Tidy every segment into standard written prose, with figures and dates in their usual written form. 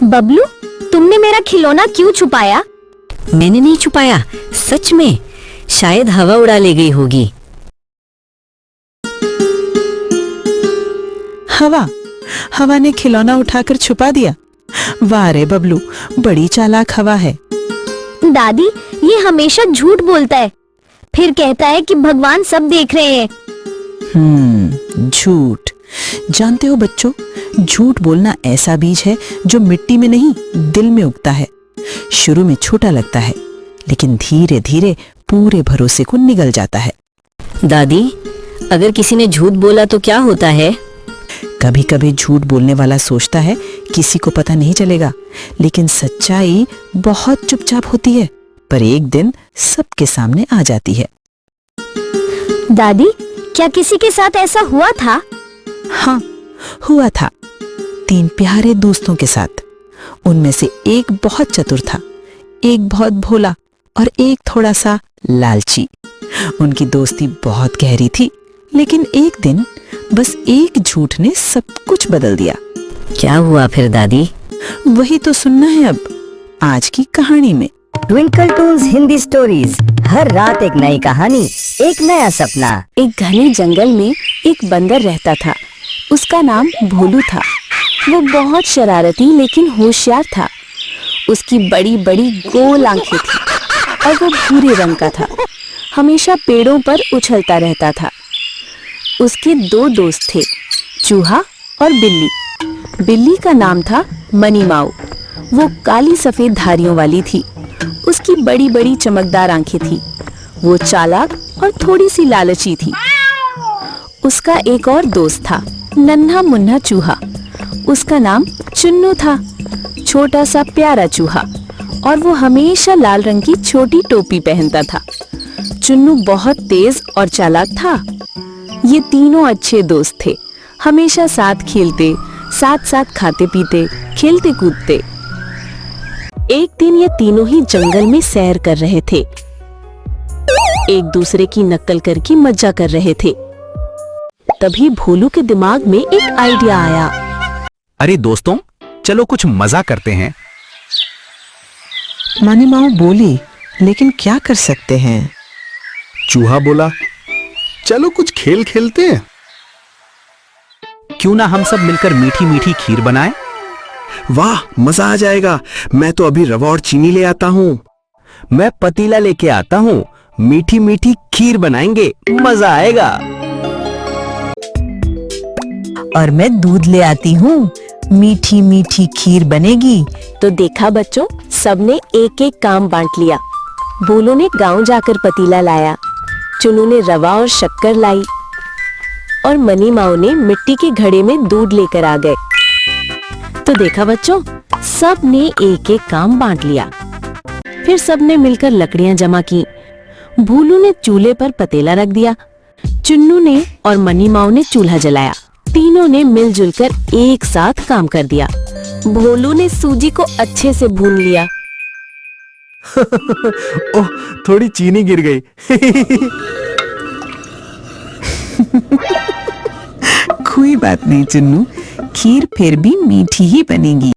बबलू, तुमने मेरा खिलौना क्यों छुपाया? मैंने नहीं छुपाया, सच में। शायद हवा उड़ा ले गई होगी। हवा ने खिलौना उठाकर छुपा दिया। वाह रे बबलू, बड़ी चालाक हवा है। दादी, ये हमेशा झूठ बोलता है, फिर कहता है कि भगवान सब देख रहे हैं। झूठ। जानते हो बच्चों, झूठ बोलना ऐसा बीज है जो मिट्टी में नहीं, दिल में उगता है। शुरू में छोटा लगता है, लेकिन धीरे धीरे पूरे भरोसे को निगल जाता है। दादी, अगर किसी ने झूठ बोला तो क्या होता है? कभी कभी झूठ बोलने वाला सोचता है किसी को पता नहीं चलेगा, लेकिन सच्चाई बहुत चुपचाप होती है, पर एक दिन सबके सामने आ जाती है। दादी, क्या किसी के साथ ऐसा हुआ था? हाँ, हुआ था। 3 प्यारे दोस्तों के साथ। उनमें से एक बहुत चतुर था, एक बहुत भोला और एक थोड़ा सा लालची। उनकी दोस्ती बहुत गहरी थी, लेकिन एक दिन बस एक झूठ ने सब कुछ बदल दिया। क्या हुआ फिर दादी? वही तो सुनना है अब आज की कहानी में। ट्विंकल टूल्स हिंदी स्टोरीज, हर रात एक नई कहानी, एक नया सपना। एक घने जंगल में एक बंदर रहता था। उसका नाम भोलू था। वो बहुत शरारती लेकिन होशियार था। उसकी बड़ी बड़ी गोल आंखें थी और वो भूरे रंग का था। हमेशा पेड़ों पर उछलता रहता था। उसके 2 दोस्त थे, चूहा और बिल्ली। बिल्ली का नाम था मनी माऊ। वो काली सफेद धारियों वाली थी। उसकी बड़ी बड़ी चमकदार आंखें थी। वो चालाक और थोड़ी सी लालची थी। उसका एक और दोस्त था, नन्हा मुन्ना चूहा। उसका नाम चुन्नू था, छोटा सा प्यारा चूहा, और वो हमेशा लाल रंग की छोटी टोपी पहनता था। चुन्नू बहुत तेज और चालाक था। ये तीनों अच्छे दोस्त थे, हमेशा साथ खेलते, साथ साथ खाते पीते, खेलते कूदते। एक दिन ये तीनों ही जंगल में सैर कर रहे थे। एक दूसरे की नकल करके मजा कर रहे थे। तभी भोलू के दिमाग में एक आइडिया आया। अरे दोस्तों, चलो कुछ मजा करते हैं। मनी माऊ बोली, लेकिन क्या कर सकते हैं? चूहा बोला, चलो कुछ खेल खेलते हैं। क्यों ना हम सब मिलकर मीठी मीठी खीर बनाएं? वाह, मजा आ जाएगा। मैं तो अभी रवा और चीनी ले आता हूँ। मैं पतीला लेके आता हूँ, मीठी मीठी खीर बनाएंगे, मजा आएगा। और मैं दूध ले आती हूँ, मीठी मीठी खीर बनेगी। तो देखा बच्चों, सबने एक एक काम बांट लिया। भोलू ने गांव जाकर पतीला लाया, चुन्नू ने रवा और शक्कर लाई, और मनी माऊ ने मिट्टी के घड़े में दूध लेकर आ गए। तो देखा बच्चों, सब ने एक एक काम बांट लिया। फिर सब ने मिलकर लकड़ियां जमा की। भोलू ने चूल्हे पर पतीला रख दिया, चुन्नू ने और मनी माऊ ने चूल्हा जलाया। तीनों ने मिलजुल कर एक साथ काम कर दिया। भोलू ने सूजी को अच्छे से भून लिया। ओह, थोड़ी चीनी गिर गई। कोई बात नहीं चुन्नू, खीर फिर भी मीठी ही बनेगी।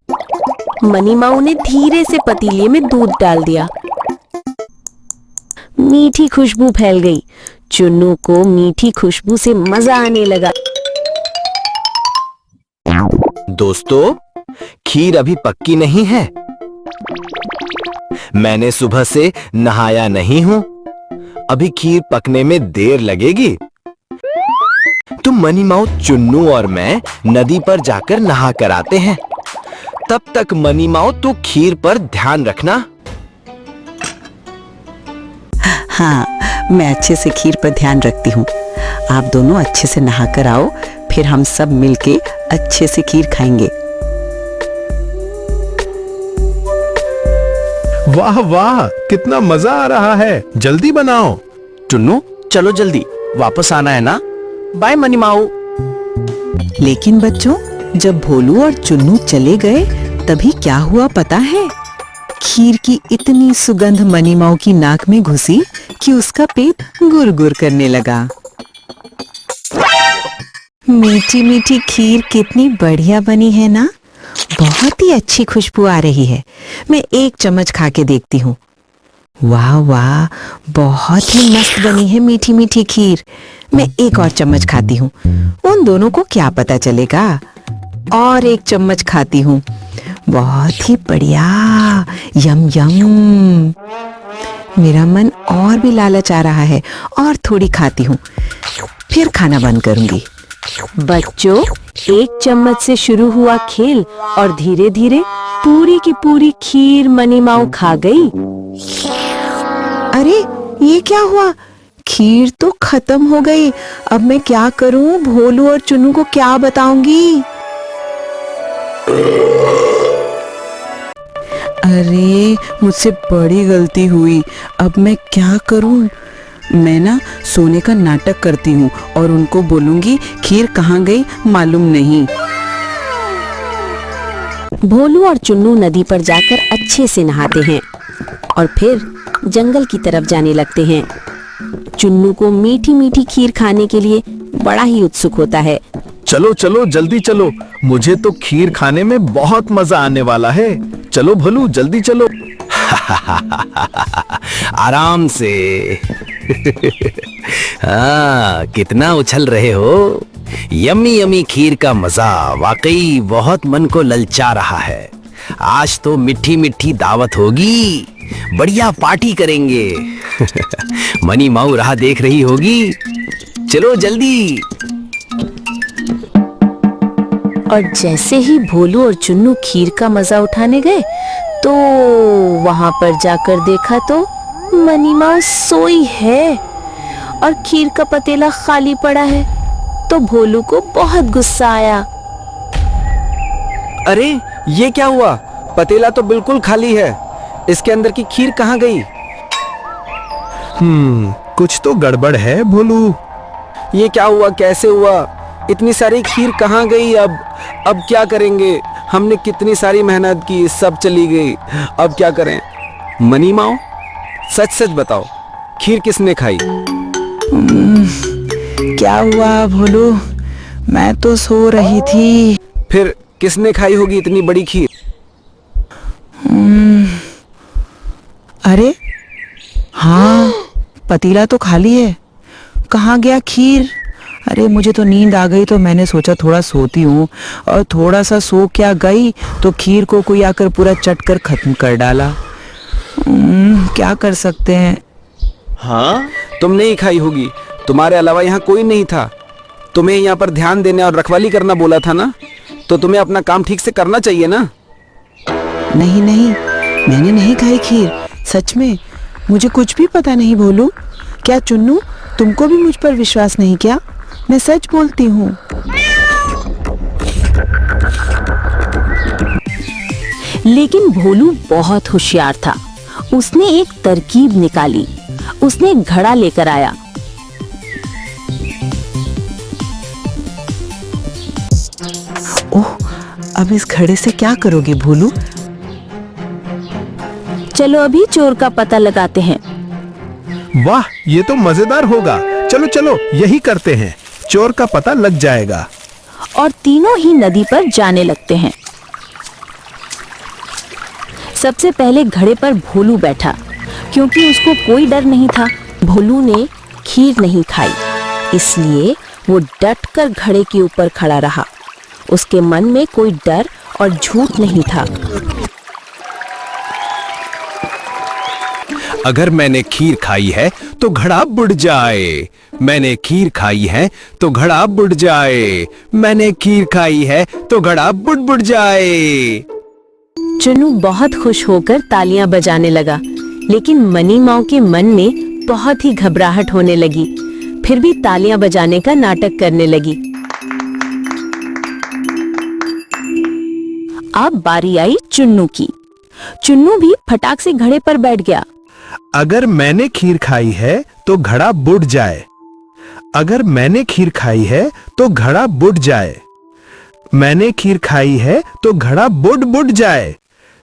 मनी माऊ ने धीरे से पतीले में दूध डाल दिया। मीठी खुशबू फैल गई। चुन्नू को मीठी खुशबू से मजा आने लगा। दोस्तों, खीर अभी पक्की नहीं है। मैंने सुबह से नहाया नहीं हूं। अभी खीर पकने में देर लगेगी। तो मनी माऊ, चुन्नू और मैं नदी पर जाकर नहा कर आते हैं। तब तक मनी माऊ तू खीर पर ध्यान रखना। हाँ, मैं अच्छे से खीर पर ध्यान रखती हूँ। आप दोनों अच्छे से नहा कर आओ, फिर हम सब मिलके अच्छे से खीर खाएंगे। वाह वाह, कितना मजा आ रहा है। जल्दी बनाओ। चुन्नू, चलो जल्दी, वापस आना है ना। बाय मनी माऊ। लेकिन बच्चों, जब भोलू और चुन्नू चले गए, तभी क्या हुआ पता है? खीर की इतनी सुगंध मनी माऊ की नाक में घुसी कि उसका पेट गुर-गुर करने लगा। मीठी मीठी खीर कितनी बढ़िया बनी है ना? बहुत ही अच्छी खुशबू आ रही है। मैं एक चम्मच खा के देखती हूँ। वाह वाह, बहुत ही मस्त बनी है मीठी मीठी खीर। मैं एक और चम्मच खाती हूँ, उन दोनों को क्या पता चलेगा। और एक चम्मच खाती हूँ। बहुत ही बढ़िया, यम यम। मेरा मन और भी लालच आ रहा है और थोड़ी खाती हूँ, फिर खाना बंद करूंगी। बच्चों, एक चम्मच से शुरू हुआ खेल और धीरे धीरे पूरी की पूरी खीर मनी माऊ खा गई। अरे ये क्या हुआ? खीर तो खत्म हो गई। अब मैं क्या करूं? भोलू और चुन्नू को क्या बताऊंगी? अरे मुझसे बड़ी गलती हुई। अब मैं क्या करूं? मैं ना सोने का नाटक करती हूँ और उनको बोलूंगी खीर कहाँ गई मालूम नहीं। भोलू और चुन्नू नदी पर जाकर अच्छे से नहाते हैं और फिर जंगल की तरफ जाने लगते हैं। चुन्नू को मीठी मीठी खीर खाने के लिए बड़ा ही उत्सुक होता है। चलो चलो जल्दी चलो, मुझे तो खीर खाने में बहुत मजा आने वाला है। चलो भोलू जल्दी चलो। आराम से। हाँ, कितना उछल रहे हो। यम्मी यम्मी खीर का मजा वाकई बहुत मन को ललचा रहा है। आज तो मिठी मिठी दावत होगी, बढ़िया पार्टी करेंगे। मनी माऊ राह देख रही होगी। चलो जल्दी। और जैसे ही भोलू और चुन्नू खीर का मजा उठाने गए तो वहां पर जाकर देखा तो मनी माऊ सोई है और खीर का पतीला खाली पड़ा है। तो भोलू को बहुत गुस्सा आया। अरे ये क्या हुआ? पतीला तो बिल्कुल खाली है, इसके अंदर की खीर कहाँ गई? कुछ तो गड़बड़ है भोलू। ये क्या हुआ? कैसे हुआ? इतनी सारी खीर कहाँ गई? अब क्या करेंगे? हमने कितनी सारी मेहनत की, सब चली गई। अब क्या करें? मनी माओ, सच सच बताओ, खीर किसने खाई? क्या हुआ भोलू? मैं तो सो रही थी। फिर किसने खाई होगी इतनी बड़ी खीर? अरे हाँ, पतीला तो खाली है। कहाँ गया खीर? अरे मुझे तो नींद आ गई तो मैंने सोचा थोड़ा सोती हूँ, और थोड़ा सा सो क्या गई तो खीर को कोई आकर पूरा चट कर खत्म कर डाला। क्या कर सकते हैं। हाँ, तुमने ही खाई होगी, तुम्हारे अलावा यहाँ कोई नहीं था। तुम्हें यहाँ पर ध्यान देने और रखवाली करना बोला था ना, तो तुम्हें अपना काम ठीक से करना चाहिए ना। नहीं नहीं, मैंने नहीं खाई खीर, सच में मुझे कुछ भी पता नहीं। भोलू, क्या चुन्नू, तुमको भी मुझ पर विश्वास नहीं क्या? मैं सच बोलती हूँ। लेकिन भोलू बहुत होशियार था। उसने एक तरकीब निकाली। उसने एक घड़ा लेकर आया। ओह, अब इस घड़े से क्या करोगे भोलू? चलो अभी चोर का पता लगाते हैं। वाह, ये तो मजेदार होगा। चलो चलो यही करते हैं, चोर का पता लग जाएगा। और तीनों ही नदी पर जाने लगते हैं। सबसे पहले घड़े पर भोलू बैठा, क्योंकि उसको कोई डर नहीं था। भोलू ने खीर नहीं खाई, इसलिए वो डटकर घड़े के ऊपर खड़ा रहा। उसके मन में कोई डर और झूठ नहीं था। अगर मैंने खीर खाई है तो घड़ा बुड़ जाए। मैंने खीर खाई है तो घड़ा बुड़ जाए। मैंने खीर खाई है तो घड़ा बुड़ बुड़ जाए। चुन्नू बहुत खुश होकर तालियां बजाने लगा, लेकिन मनी माऊ के मन में बहुत ही घबराहट होने लगी। फिर भी तालियां बजाने का नाटक करने लगी। अब बारी आई चुन्नू की। चुन्नू भी फटाक से घड़े पर बैठ गया। अगर मैंने खीर खाई है तो घड़ा बुड़ जाए। अगर मैंने खीर खाई है तो घड़ा बुड़ जाए। मैंने खीर खाई है तो घड़ा बुड़ बुड़ जाए।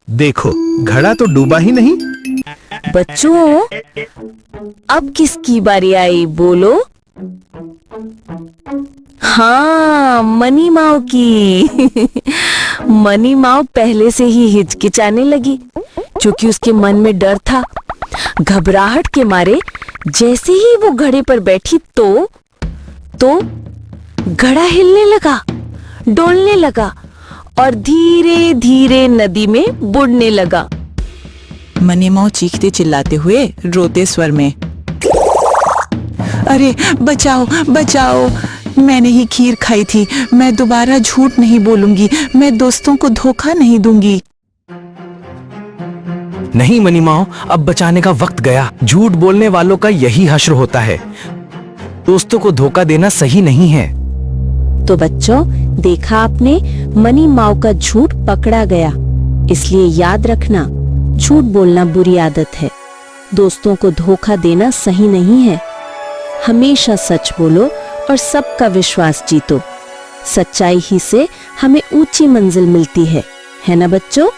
देखो, घड़ा तो डूबा ही नहीं। बच्चों, अब किसकी बारी आई बोलो? हाँ, मनी माऊ की। मनी माओ पहले से ही हिचकिचाने लगी, क्योंकि उसके मन में डर था। घबराहट के मारे जैसे ही वो घड़े पर बैठी तो घड़ा हिलने लगा, डोलने लगा और धीरे धीरे नदी में बुड़ने लगा। मनी माओ चीखते चिल्लाते हुए रोते स्वर में, अरे बचाओ बचाओ, मैंने ही खीर खाई थी, मैं दोबारा झूठ नहीं बोलूंगी, मैं दोस्तों को धोखा नहीं दूंगी। नहीं मनी माओ, अब बचाने का वक्त गया। झूठ बोलने वालों का यही हश्र होता है। दोस्तों को धोखा देना सही नहीं है। तो बच्चों, देखा आपने, मनी माओ का झूठ पकड़ा गया। इसलिए याद रखना, झूठ बोलना बुरी आदत है। दोस्तों को धोखा देना सही नहीं है। हमेशा सच बोलो और सबका विश्वास जीतो। सच्चाई ही से हमें ऊंची मंजिल मिलती है ना बच्चों?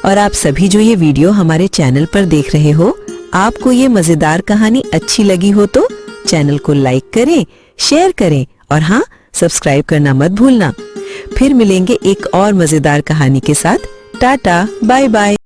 और आप सभी जो ये वीडियो हमारे चैनल पर देख रहे हो, आपको ये मजेदार कहानी अच्छी लगी हो तो चैनल को लाइक करें, शेयर करें और हाँ, सब्सक्राइब करना मत भूलना। फिर मिलेंगे एक और मजेदार कहानी के साथ। Tata, bye bye.